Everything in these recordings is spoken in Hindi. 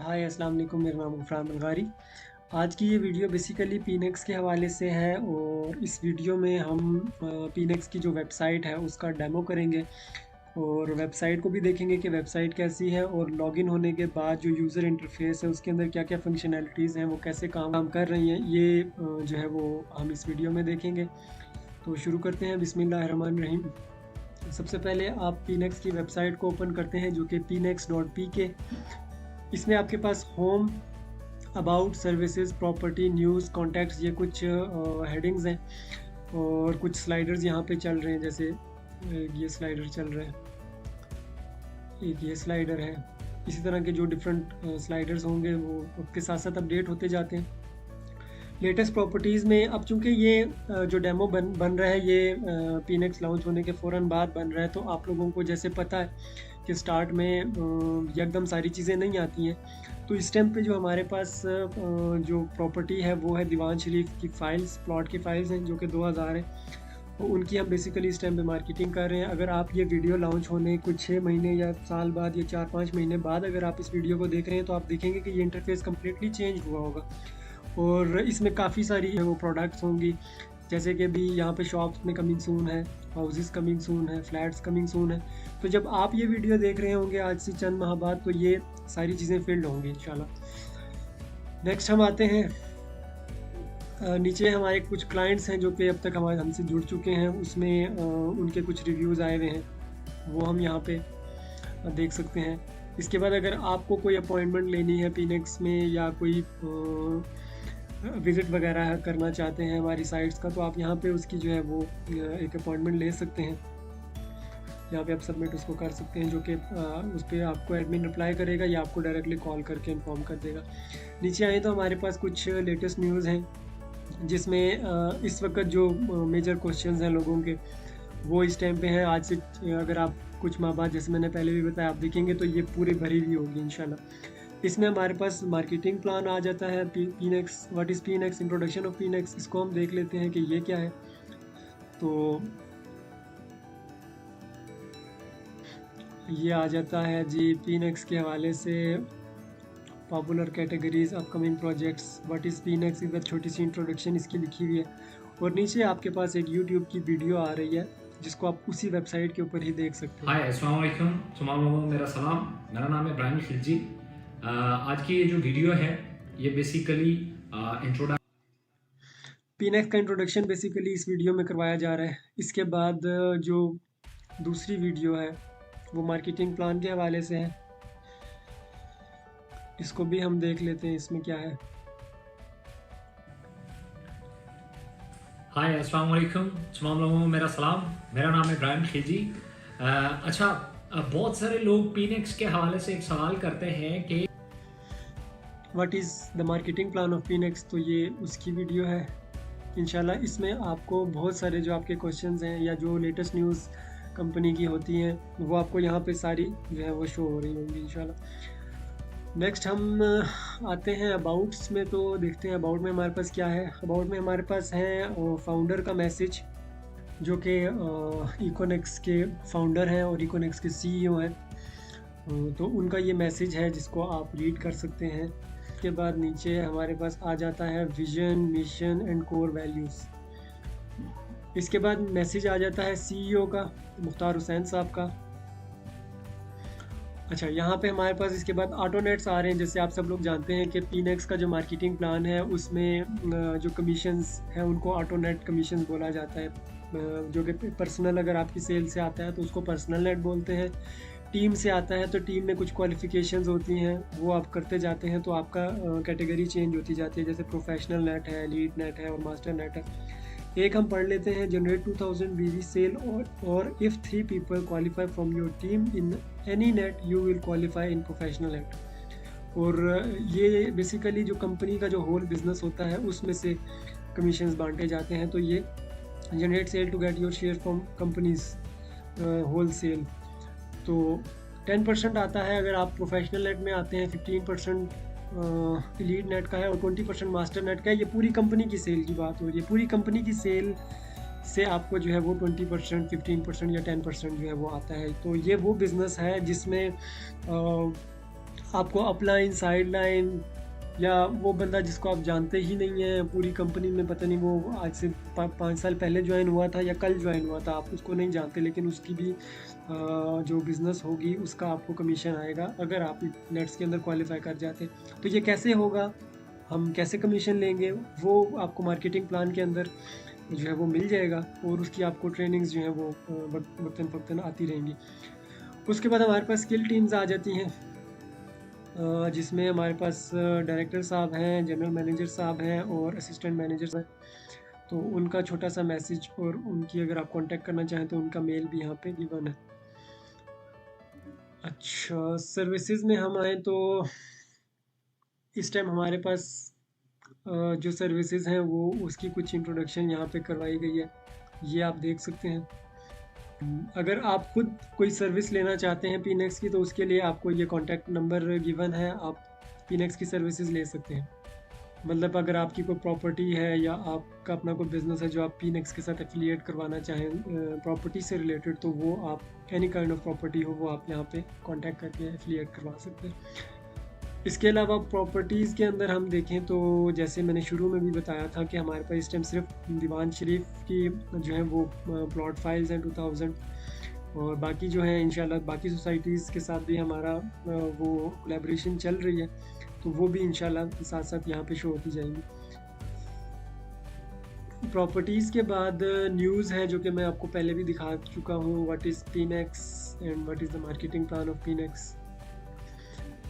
हाय अस्सलाम वालेकुम, मेरा नाम ग़फ़रान बलगारी। आज की ये वीडियो बेसिकली पीनेक्स के हवाले से है और इस वीडियो में हम पीनेक्स की जो वेबसाइट है उसका डेमो करेंगे और वेबसाइट को भी देखेंगे कि वेबसाइट कैसी है और लॉगिन होने के बाद जो यूज़र इंटरफेस है उसके अंदर क्या-क्या फ़ंक्शनैलिटीज़ हैं, वो कैसे काम कर रही हैं, ये जो है वो हम इस वीडियो में देखेंगे। तो शुरू करते हैं, बिस्मिल्लाहिर्रहमानिर्रहीम। सबसे पहले आप पीनेक्स की वेबसाइट को ओपन करते हैं जो कि pnex.pk। इसमें आपके पास home, about, services, property, news, contacts, ये कुछ हेडिंग्स हैं और कुछ स्लाइडर्स यहाँ पे चल रहे हैं। जैसे ये स्लाइडर चल रहा है, एक ये स्लाइडर है। इसी तरह के जो डिफरेंट स्लाइडर्स होंगे वो वक्त के साथ साथ अपडेट होते जाते हैं। लेटेस्ट प्रॉपर्टीज़ में अब चूँकि ये जो डेमो बन रहा है ये पीनेक्स लॉन्च होने के फ़ौरन बाद बन रहा है, तो आप लोगों को जैसे पता है कि स्टार्ट में एकदम सारी चीज़ें नहीं आती हैं। तो इस टाइम पे जो हमारे पास जो प्रॉपर्टी है वो है दीवान शरीफ की फ़ाइल्स, प्लॉट की फ़ाइल्स हैं जो कि 2000 हैं। तो उनकी हम बेसिकली इस टाइम पे मार्केटिंग कर रहे हैं। अगर आप ये वीडियो लॉन्च होने कुछ 6 महीने या साल बाद या 4-5 महीने बाद अगर आप इस वीडियो को देख रहे हैं तो आप देखेंगे कि ये इंटरफेस कम्प्लीटली चेंज हुआ होगा और इसमें काफ़ी सारी वो प्रोडक्ट्स होंगी। जैसे कि अभी यहाँ पे शॉप्स में कमिंग सून है, हाउसेस कमिंग सून है, फ्लैट्स कमिंग सून है। तो जब आप ये वीडियो देख रहे होंगे आज से चंद माह बाद, तो ये सारी चीज़ें फील्ड होंगी इंशाल्लाह। नेक्स्ट हम आते हैं नीचे हमारे कुछ क्लाइंट्स हैं जो कि अब तक हमारे हमसे जुड़ चुके हैं, उसमें उनके कुछ रिव्यूज़ आए हुए हैं, वो हम यहाँ पे देख सकते हैं। इसके बाद अगर आपको कोई अपॉइंटमेंट लेनी है पीनेक्स में या कोई विज़िट वगैरह करना चाहते हैं हमारी साइट्स का, तो आप यहाँ पे उसकी जो है वो एक अपॉइंटमेंट ले सकते हैं। यहाँ पे आप सबमिट उसको कर सकते हैं, जो कि उस पर आपको एडमिन रिप्लाई करेगा या आपको डायरेक्टली कॉल करके इन्फॉर्म कर देगा। नीचे आए तो हमारे पास कुछ लेटेस्ट न्यूज़ हैं जिसमें इस वक्त जो मेजर क्वेश्चंस हैं लोगों के, वो इस टाइम पे हैं। आज से अगर आप कुछ माह बाद, जैसे मैंने पहले भी बताया, आप देखेंगे तो ये पूरी भरी हुई होगी इंशाल्लाह। इसमें हमारे पास मार्केटिंग प्लान आ जाता है। पीनेक्स, व्हाट इज़ पीनेक्स, इंट्रोडक्शन ऑफ पीनेक्स, इसको हम देख लेते हैं कि ये क्या है। तो ये आ जाता है जी पीनेक्स के हवाले से। Popular categories, upcoming projects, what is Pnex, इधर छोटी सी इंट्रोडक्शन इसकी लिखी हुई है और नीचे आपके पास एक यूट्यूब की वीडियो आ रही है जिसको आप उसी वेबसाइट के ऊपर ही देख सकते हैं। हाय अस्सलाम वालेकुम, तमाम लोगों को मेरा सलाम। मेरा नाम है इब्राहिम खिलजी। आज की ये जो वीडियो है ये बेसिकली इंट्रोडक्शन पीनेक्स का इंट्रोडक्शन बेसिकली इस वीडियो में करवाया जा रहा है। इसके बाद जो दूसरी वीडियो है वो मार्केटिंग प्लान के हवाले से है, इसको भी हम देख लेते हैं इसमें क्या है। हाय अस्सलाम वालेकुम, तमाम लोगों को मेरा सलाम। मेरा नाम है इब्राहिम खिलजी। अच्छा, बहुत सारे लोग पीनेक्स के हवाले से एक सवाल करते हैं कि what is the marketing plan of Pnex, तो ये उसकी वीडियो है इंशाल्लाह। इसमें आपको बहुत सारे जो आपके क्वेश्चंस हैं या जो लेटेस्ट न्यूज़ कंपनी की होती हैं वो आपको यहाँ पे सारी जो है वो शो हो रही होंगी इंशाल्लाह। नेक्स्ट हम आते हैं अबाउट्स में। तो देखते हैं अबाउट में हमारे पास क्या है। अबाउट में हमारे पास है फाउंडर का मैसेज, जो कि इकोनेक्स के फाउंडर हैं और इकोनेक्स के सीईओ हैं। तो उनका ये मैसेज है जिसको आप रीड कर सकते हैं। इसके बाद नीचे हमारे पास आ जाता है vision, mission and core values. इसके बाद मैसेज आ जाता है सीईओ का, मुख्तार हुसैन साहब का। अच्छा, यहाँ पे हमारे पास इसके बाद ऑटोनेट्स आ रहे हैं। जैसे आप सब लोग जानते हैं कि पीनेक्स का जो मार्केटिंग प्लान है उसमें जो कमीशंस हैं उनको ऑटोनेट कमीशंस बोला जाता है। जो कि पर्सनल, अगर आपकी सेल से आता है तो उसको पर्सनल नेट बोलते हैं। टीम से आता है तो टीम में कुछ क्वालिफ़िकेशंस होती हैं, वो आप करते जाते हैं तो आपका कैटेगरी चेंज होती जाती है। जैसे प्रोफेशनल नेट है, लीड नेट है और मास्टर नेट है। एक हम पढ़ लेते हैं, जनरेट 2000 वीवी सेल और if 3 people qualify from your team in any net you will qualify in professional net. और ये बेसिकली जो कंपनी का जो होल बिजनेस होता है उसमें से कमीशंस बांटे जाते हैं। तो ये generate sale to get your share from companies wholesale. तो 10% आता है अगर आप प्रोफेशनल नेट में आते हैं, 15% लीड नेट का है और 20% मास्टर नेट का है। ये पूरी कंपनी की सेल की बात हो रही है। पूरी कंपनी की सेल से आपको जो है वो 20%, 15% या 10% जो है वो आता है। तो ये वो बिज़नेस है जिसमें आपको अपलाइन, साइडलाइन या वो बंदा जिसको आप जानते ही नहीं है पूरी कंपनी में, पता नहीं वो आज से 5 साल पहले ज्वाइन हुआ था या कल ज्वाइन हुआ था, आप उसको नहीं जानते, लेकिन उसकी भी जो बिज़नेस होगी उसका आपको कमीशन आएगा अगर आप नेट्स के अंदर क्वालिफाई कर जाते। तो ये कैसे होगा, हम कैसे कमीशन लेंगे, वो आपको मार्केटिंग प्लान के अंदर जो है वो मिल जाएगा, और उसकी आपको ट्रेनिंग्स जो है वो वक्तन फ़क्तन आती रहेंगी। उसके बाद हमारे पास स्किल टीम्स आ जाती हैं, जिसमें हमारे पास डायरेक्टर साहब हैं, जनरल मैनेजर साहब हैं और असिस्टेंट मैनेजर्स हैं। तो उनका छोटा सा मैसेज और उनकी अगर आप कांटेक्ट करना चाहें तो उनका मेल भी यहाँ पे गिवन है। अच्छा, सर्विसेज में हम आए तो इस टाइम हमारे पास जो सर्विसेज हैं वो उसकी कुछ इंट्रोडक्शन यहाँ पे करवाई गई है, ये आप देख सकते हैं। अगर आप खुद कोई सर्विस लेना चाहते हैं पीनेक्स की, तो उसके लिए आपको ये कॉन्टैक्ट नंबर गिवन है, आप पीनेक्स की सर्विसेज ले सकते हैं। मतलब अगर आपकी कोई प्रॉपर्टी है या आपका अपना कोई बिजनेस है जो आप पीनेक्स के साथ एफिलिएट करवाना चाहें प्रॉपर्टी से रिलेटेड, तो वो आप एनी काइंड ऑफ प्रॉपर्टी हो वो आप यहाँ पे कांटेक्ट करके एफिलिएट करवा सकते हैं। इसके अलावा प्रॉपर्टीज़ के अंदर हम देखें तो जैसे मैंने शुरू में भी बताया था कि हमारे पास इस टाइम सिर्फ दीवान शरीफ की जो है वो प्लॉट फाइल्स हैं 2000, और बाकी जो है इंशाल्लाह बाकी सोसाइटीज़ के साथ भी हमारा वो कोलैबोरेशन चल रही है, तो वो भी इंशाल्लाह साथ साथ यहाँ पे शो होती जाएंगी। प्रॉपर्टीज़ के बाद न्यूज़ है जो कि मैं आपको पहले भी दिखा चुका हूँ, what is Pnex and what is the marketing plan of Pnex.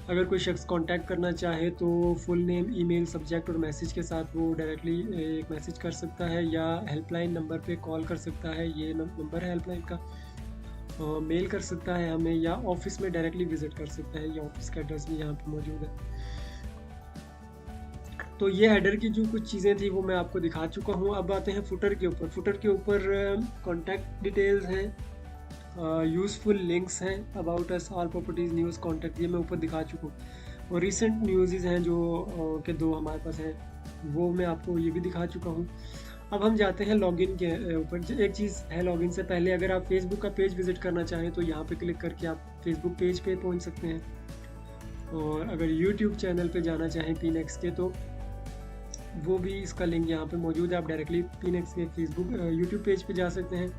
अगर कोई शख्स कांटेक्ट करना चाहे तो फुल नेम, ईमेल, सब्जेक्ट और मैसेज के साथ वो डायरेक्टली एक मैसेज कर सकता है या हेल्पलाइन नंबर पे कॉल कर सकता है, ये नंबर है हेल्पलाइन का, मेल कर सकता है हमें, या ऑफिस में डायरेक्टली विज़िट कर सकता है, ये ऑफिस का एड्रेस भी यहाँ पे मौजूद है। तो ये हेडर की जो कुछ चीज़ें थी वो मैं आपको दिखा चुका हूँ। अब आते हैं फुटर के ऊपर। फुटर के ऊपर कॉन्टैक्ट डिटेल्स हैं, यूज़फुल लिंक्स हैं, about us, all properties, news, contact, ये मैं ऊपर दिखा चुका हूँ। और रिसेंट न्यूज़ हैं जो के 2 हमारे पास हैं, वो मैं आपको ये भी दिखा चुका हूँ। अब हम जाते हैं लॉगिन के ऊपर। एक चीज़ है लॉगिन से पहले, अगर आप फेसबुक का पेज विज़िट करना चाहें तो यहाँ पे क्लिक करके आप फेसबुक पेज पे पहुँच सकते हैं, और अगर यूट्यूब चैनल पे जाना चाहें पीनेक्स के तो वो भी इसका लिंक यहाँ पे मौजूद है, आप डायरेक्टली पीनेक्स के फेसबुक यूट्यूब पेज पे जा सकते हैं।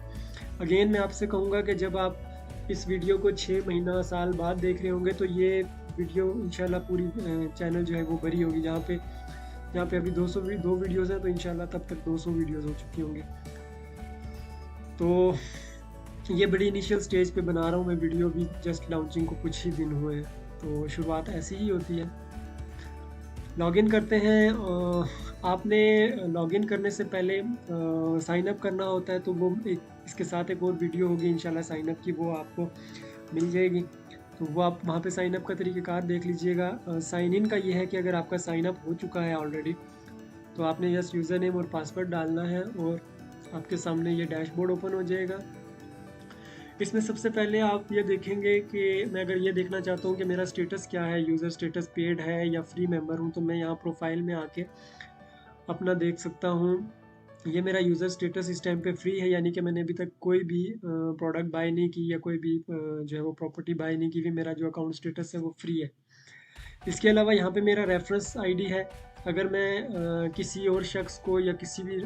अगेन मैं आपसे कहूँगा कि जब आप इस वीडियो को 6 महीना साल बाद देख रहे होंगे तो ये वीडियो इंशाल्लाह पूरी चैनल जो है वो बड़ी होगी, जहाँ पे अभी 202 वीडियोज़ हैं, तो इंशाल्लाह तब तक 200 वीडियोज़ हो चुकी होंगी। तो ये बड़ी इनिशियल स्टेज पे बना रहा हूँ मैं वीडियो, भी जस्ट लॉन्चिंग को कुछ ही दिन हुए हैं, तो शुरुआत ऐसी ही होती है। लॉगिन करते हैं। आपने लॉगिन करने से पहले साइन अप करना होता है, तो वो इसके साथ एक और वीडियो होगी इंशाल्लाह साइन अप की, वो आपको मिल जाएगी, तो वो आप वहाँ पे साइन अप का तरीक़ाकार देख लीजिएगा। साइन इन का ये है कि अगर आपका साइन अप हो चुका है ऑलरेडी, तो आपने जस्ट यूज़र नेम और पासवर्ड डालना है और आपके सामने ये डैशबोर्ड ओपन हो जाएगा। इसमें सबसे पहले आप ये देखेंगे कि मैं अगर ये देखना चाहता हूँ कि मेरा स्टेटस क्या है, यूज़र स्टेटस पेड है या फ्री मेंबर हूँ, तो मैं यहाँ प्रोफाइल में आके अपना देख सकता हूँ। ये मेरा यूज़र स्टेटस इस टाइम पे फ्री है, यानी कि मैंने अभी तक कोई भी प्रोडक्ट बाय नहीं की या कोई भी जो है वो प्रॉपर्टी बाय नहीं की हुई, मेरा जो अकाउंट स्टेटस है वो फ्री है। इसके अलावा यहाँ पे मेरा रेफरेंस आईडी है। अगर मैं किसी और शख्स को या किसी भी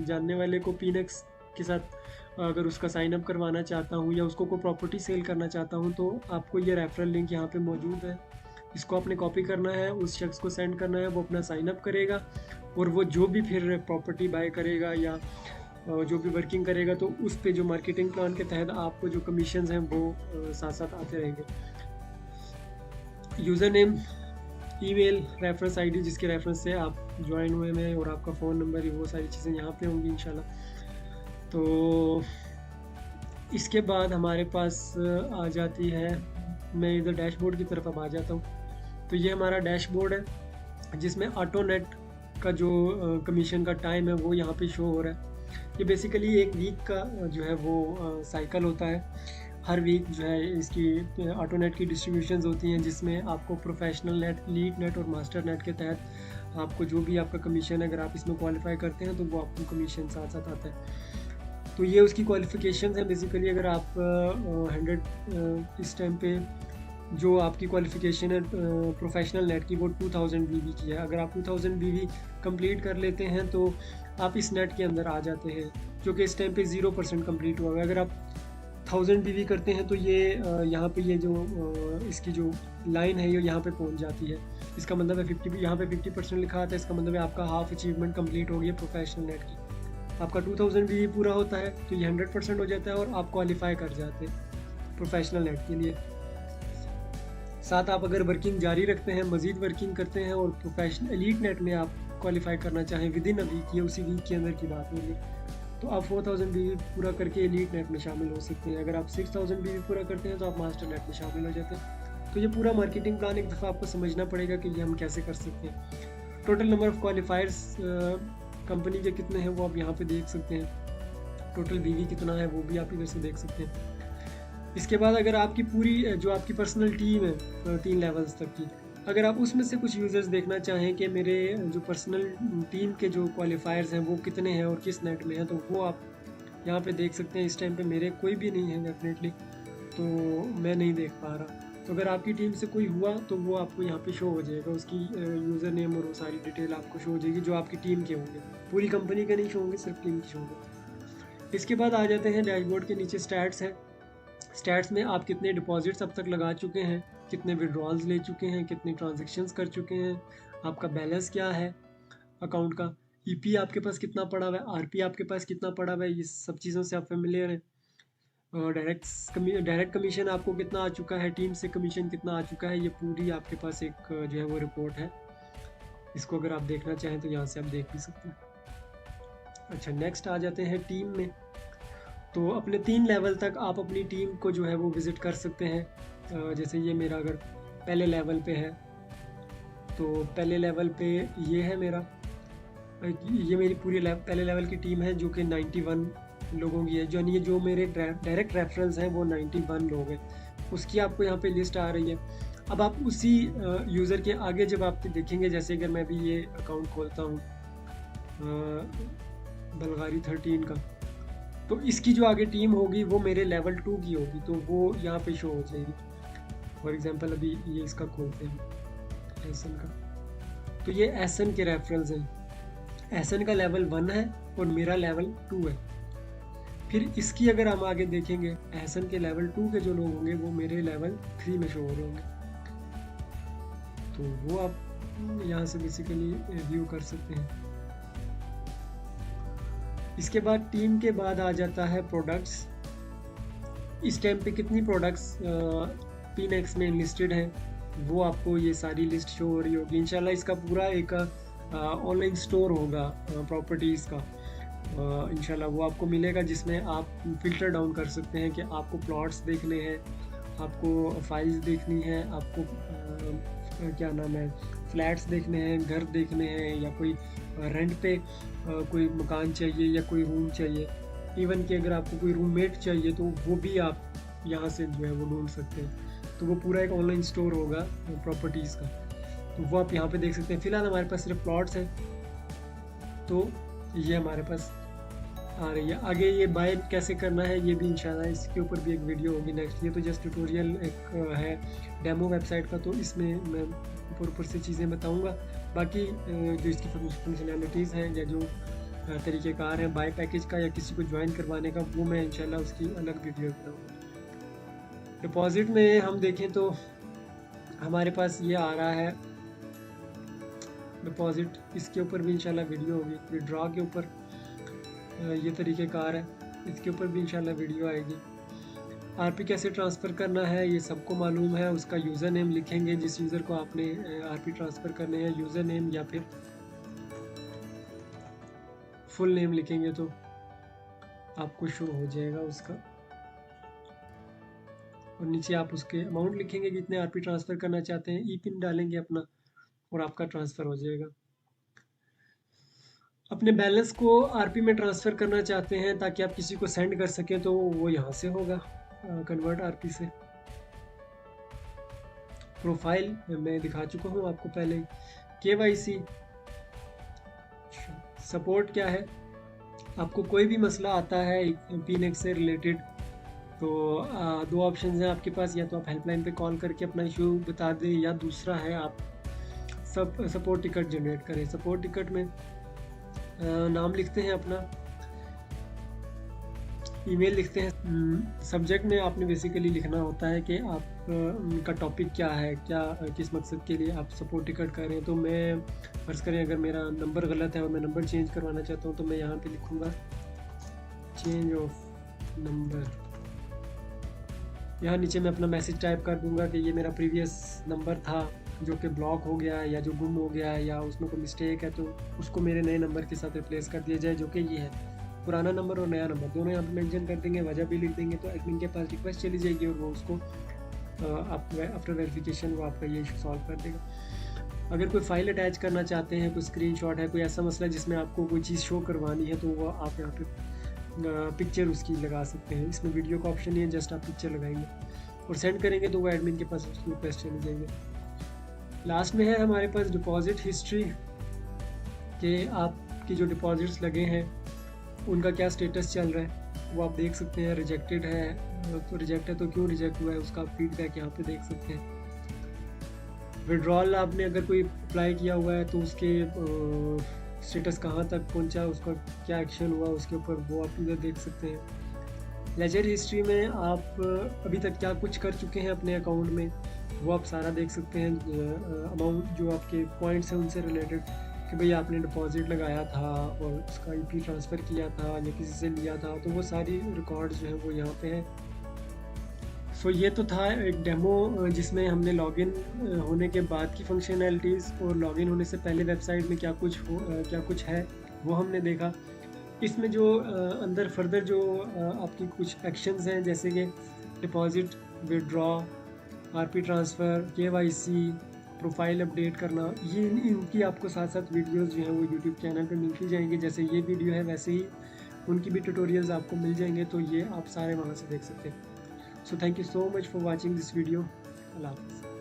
जानने वाले को पीनेक्स के साथ अगर उसका साइन अप करवाना चाहता हूँ या उसको कोई प्रॉपर्टी सेल करना चाहता हूँ, तो आपको ये रेफरल लिंक यहाँ पे मौजूद है, इसको आपने कॉपी करना है, उस शख्स को सेंड करना है, वो अपना साइन अप करेगा, और वो जो भी फिर प्रॉपर्टी बाय करेगा या जो भी वर्किंग करेगा, तो उस पे जो मार्केटिंग प्लान के तहत आपको जो कमीशंस हैं वो साथ साथ आते रहेंगे। User name, email, reference ID जिसके रेफरेंस से आप ज्वाइन हुए हैं, और आपका फ़ोन नंबर, वो सारी चीज़ें यहाँ पे होंगी इंशाल्लाह। तो इसके बाद हमारे पास आ जाती है, मैं इधर डैशबोर्ड की तरफ अब आ जाता हूँ। तो ये हमारा डैशबोर्ड है जिसमें ऑटोनेट का जो कमीशन का टाइम है वो यहाँ पे शो हो रहा है। ये बेसिकली एक वीक का जो है वो साइकिल होता है। हर वीक जो है इसकी ऑटोनेट की डिस्ट्रीब्यूशंस होती हैं, जिसमें आपको प्रोफेशनल नेट, लीड नेट और मास्टर नेट के तहत आपको जो भी आपका कमीशन है, अगर आप इसमें क्वालिफाई करते हैं तो वो आपको कमीशन साथ साथ आता है। तो ये उसकी क्वालिफ़िकेशन है बेसिकली। अगर आप 100 इस टाइम पे जो आपकी क्वालिफ़िकेशन है प्रोफेशनल नेट की, वो 2000 बीबी की है। अगर आप 2000 बीबी कंप्लीट कर लेते हैं तो आप इस नेट के अंदर आ जाते हैं, जो कि इस टाइम पे 0% कंप्लीट हुआ है। अगर आप 1000 बीबी करते हैं तो ये यहाँ पे ये जो इसकी जो लाइन है ये यहाँ पे पहुँच जाती है। इसका मतलब है 50, यहाँ पे 50% लिखा आता है, इसका मतलब है आपका हाफ अचीवमेंट कंप्लीट हो गई है प्रोफेशनल नेट की। आपका 2000 बीबी पूरा होता है तो ये 100% हो जाता है और आप क्वालिफाई कर जाते हैं प्रोफेशनल नेट के लिए। साथ आप अगर वर्किंग जारी रखते हैं, मज़ीद वर्किंग करते हैं और प्रोफेशनल एलीट नेट में आप क्वालिफाई करना चाहें विद इन अ वीक, ये उसी वीक के अंदर की बात होगी, तो आप 4000 बीवी पूरा करके एलीट नेट में शामिल हो सकते हैं। अगर आप 6000 बीवी पूरा करते हैं तो आप मास्टर नेट में शामिल हो जाते हैं। तो ये पूरा मार्केटिंग प्लान एक दफ़ा आपको समझना पड़ेगा कि ये हम कैसे कर सकते हैं। टोटल नंबर ऑफ़ क्वालिफायर्स कंपनी के कितने हैं वो आप यहाँ पे देख सकते हैं। टोटल बीवी कितना है वो भी आप इधर से देख सकते हैं। इसके बाद अगर आपकी पूरी जो आपकी पर्सनल टीम है 3 लेवल्स तक की, अगर आप उसमें से कुछ यूज़र्स देखना चाहें कि मेरे जो पर्सनल टीम के जो क्वालिफायर्स हैं वो कितने हैं और किस नेट में हैं, तो वो आप यहाँ पे देख सकते हैं। इस टाइम पे मेरे कोई भी नहीं है डेफिनेटली, तो मैं नहीं देख पा रहा। तो अगर आपकी टीम से कोई हुआ तो वो आपको यहाँ पे शो हो जाएगा, उसकी यूज़र नेम और वो सारी डिटेल आपको शो हो जाएगी जो आपकी टीम के होंगे। पूरी कंपनी के नहीं शो होंगे, सिर्फ टीम के शो होंगे। इसके बाद आ जाते हैं डैशबोर्ड के नीचे स्टैट्स हैं। स्टैट्स में आप कितने डिपॉजिट्स अब तक लगा चुके हैं, कितने विड्रॉल्स ले चुके हैं, कितने ट्रांजैक्शंस कर चुके हैं, आपका बैलेंस क्या है अकाउंट का, ईपी आपके पास कितना पड़ा हुआ है, आरपी आपके पास कितना पड़ा हुआ है, ये सब चीज़ों से आप फेमिलियर हैं। और डायरेक्ट कमीशन आपको कितना आ चुका है, टीम से कमीशन कितना आ चुका है, ये पूरी आपके पास एक जो है वो रिपोर्ट है। इसको अगर आप देखना चाहें तो यहाँ से आप देख भी सकते हैं। अच्छा, नेक्स्ट आ जाते हैं टीम में। तो अपने 3 लेवल तक आप अपनी टीम को जो है वो विज़िट कर सकते हैं। जैसे ये मेरा अगर पहले लेवल पे है तो पहले लेवल पे ये है मेरा, ये मेरी पूरी पहले लेवल की टीम है जो कि 91 लोगों की है। यानी ये जो मेरे डायरेक्ट रेफरेंस हैं वो 91 लोग हैं, उसकी आपको यहाँ पे लिस्ट आ रही है। अब आप उसी यूज़र के आगे जब आप देखेंगे, जैसे अगर मैं भी ये अकाउंट खोलता हूँ बलगारी 13 का, तो इसकी जो आगे टीम होगी वो मेरे लेवल 2 की होगी, तो वो यहाँ पे शो हो जाएगी। फॉर एग्जांपल अभी ये इसका खोलते हैं एसन का, तो ये एसन के रेफरेंस हैं। एसन का लेवल 1 है और मेरा लेवल 2 है। फिर इसकी अगर हम आगे देखेंगे, एसन के लेवल 2 के जो लोग होंगे वो मेरे लेवल 3 में शो हो रहे होंगे, तो वो आप यहाँ से बेसिकली व्यू कर सकते हैं। इसके बाद टीम के बाद आ जाता है प्रोडक्ट्स। इस टाइम पे कितनी प्रोडक्ट्स पीनेक्स में लिस्टेड हैं वो आपको ये सारी लिस्ट शो हो रही होगी। इंशाल्लाह इसका पूरा एक ऑनलाइन स्टोर होगा प्रॉपर्टीज़ का, इंशाल्लाह वो आपको मिलेगा, जिसमें आप फ़िल्टर डाउन कर सकते हैं कि आपको प्लॉट्स देखने हैं, आपको फाइल्स देखनी है, आपको क्या नाम है फ्लैट्स देखने हैं, घर देखने हैं, या कोई रेंट पे कोई मकान चाहिए या कोई रूम चाहिए। इवन कि अगर आपको कोई रूममेट चाहिए तो वो भी आप यहाँ से जो है वो ढूंढ सकते हैं। तो वो पूरा एक ऑनलाइन स्टोर होगा प्रॉपर्टीज़ का, तो वो आप यहाँ पे देख सकते हैं। फ़िलहाल हमारे पास सिर्फ प्लॉट्स हैं, तो ये हमारे पास आ रही है। आगे ये बाय कैसे करना है ये भी इंशाल्लाह इसके ऊपर भी एक वीडियो होगी नेक्स्ट। ये तो जस्ट ट्यूटोरियल एक है डेमो वेबसाइट का, तो इसमें मैं ऊपर से चीज़ें बताऊंगा। बाकी जो इसकी फंक्शनैलिटीज़ हैं या जो तरीक़ेकार हैं बाय पैकेज का या किसी को ज्वाइन करवाने का, वो मैं इंशाल्लाह उसकी अलग वीडियो बनाऊँगा। डिपॉज़िट में हम देखें तो हमारे पास ये आ रहा है डिपॉज़िट, इसके ऊपर भी इंशाल्लाह वीडियो होगी। विड्रॉ के ऊपर ये तरीक़ेकार है, इसके ऊपर भी इंशाल्लाह वीडियो आएगी। आरपी कैसे ट्रांसफ़र करना है ये सबको मालूम है। उसका यूज़र नेम लिखेंगे जिस यूज़र को आपने आरपी ट्रांसफ़र करने हैं, यूज़र नेम या फिर फुल नेम लिखेंगे तो आपको शो हो जाएगा उसका, और नीचे आप उसके अमाउंट लिखेंगे कितने आरपी ट्रांसफ़र करना चाहते हैं, ई पिन डालेंगे अपना और आपका ट्रांसफ़र हो जाएगा। अपने बैलेंस को आरपी में ट्रांसफ़र करना चाहते हैं ताकि आप किसी को सेंड कर सकें, तो वो यहाँ से होगा कन्वर्ट आरपी से। प्रोफाइल मैं दिखा चुका हूँ आपको पहले। केवाईसी सपोर्ट क्या है, आपको कोई भी मसला आता है पीनेक्स से रिलेटेड तो दो ऑप्शन हैं आपके पास, या तो आप हेल्पलाइन पे कॉल करके अपना इशू बता दें, या दूसरा है आप सपोर्ट टिकट जनरेट करें। सपोर्ट टिकट में नाम लिखते हैं अपना, ईमेल लिखते हैं, सब्जेक्ट में आपने बेसिकली लिखना होता है कि आप उनका टॉपिक क्या है, क्या किस मकसद के लिए आप सपोर्ट टिकट कर रहे हैं। तो मैं फ़र्ज़ करें अगर मेरा नंबर गलत है और मैं नंबर चेंज करवाना चाहता हूँ, तो मैं यहाँ पे लिखूँगा चेंज ऑफ नंबर। यहाँ नीचे मैं अपना मैसेज टाइप कर दूँगा कि ये मेरा प्रीवियस नंबर था जो कि ब्लॉक हो गया है या जो गुम हो गया है या उसमें कोई मिस्टेक है, तो उसको मेरे नए नंबर के साथ रिप्लेस कर दिया जाए, जो कि ये है। पुराना नंबर और नया नंबर दोनों यहाँ पे मेंशन कर देंगे, वजह भी लिख देंगे, तो एडमिन के पास रिक्वेस्ट चली जाएगी और वो उसको आफ्टर वेरिफिकेशन वो आपका ये इशू सॉल्व कर देगा। अगर कोई फाइल अटैच करना चाहते हैं, कोई स्क्रीनशॉट है, कोई ऐसा मसला जिसमें आपको कोई चीज़ शो करवानी है, तो वो आप यहाँ पे पिक्चर उसकी लगा सकते हैं। इसमें वीडियो का ऑप्शन नहीं है, जस्ट आप पिक्चर लगाएंगे और सेंड करेंगे तो वो एडमिन के पास उसकी रिक्वेस्ट चली जाएगी। लास्ट में है हमारे पास डिपॉजिट हिस्ट्री, कि आपकी जो डिपॉजिट्स लगे हैं उनका क्या स्टेटस चल रहा है, वो आप देख सकते हैं। रिजेक्टेड है तो रिजेक्ट है तो क्यों रिजेक्ट हुआ है, उसका फीडबैक यहाँ पे देख सकते हैं। विड्रॉल आपने अगर कोई अप्लाई किया हुआ है तो उसके स्टेटस कहाँ तक पहुँचा, उसका क्या एक्शन हुआ उसके ऊपर, वो आप इधर देख सकते हैं। लेजर हिस्ट्री में आप अभी तक क्या कुछ कर चुके हैं अपने अकाउंट में, वो आप सारा देख सकते हैं। अमाउंट जो आपके पॉइंट्स हैं उनसे रिलेटेड, कि भाई आपने डिपॉजिट लगाया था और उसका ईपी ट्रांसफ़र किया था या किसी से लिया था, तो वो सारी रिकॉर्ड्स जो हैं वो यहाँ पे हैं। सो ये तो था एक डेमो जिसमें हमने लॉगिन होने के बाद की फंक्शनैलिटीज़ और लॉगिन होने से पहले वेबसाइट में क्या कुछ है वो हमने देखा। इसमें जो अंदर फर्दर जो आपकी कुछ एक्शंस हैं, जैसे कि deposit, withdraw, RP transfer, KYC, profile update करना, ये इनकी आपको साथ साथ वीडियोस जो हैं वो यूट्यूब चैनल पे मिलती जाएंगी। जैसे ये वीडियो है वैसे ही उनकी भी ट्यूटोरियल्स आपको मिल जाएंगे, तो ये आप सारे वहाँ से देख सकते हैं। So thank you so much for watching this video. अल्लाह हाफ़िज़।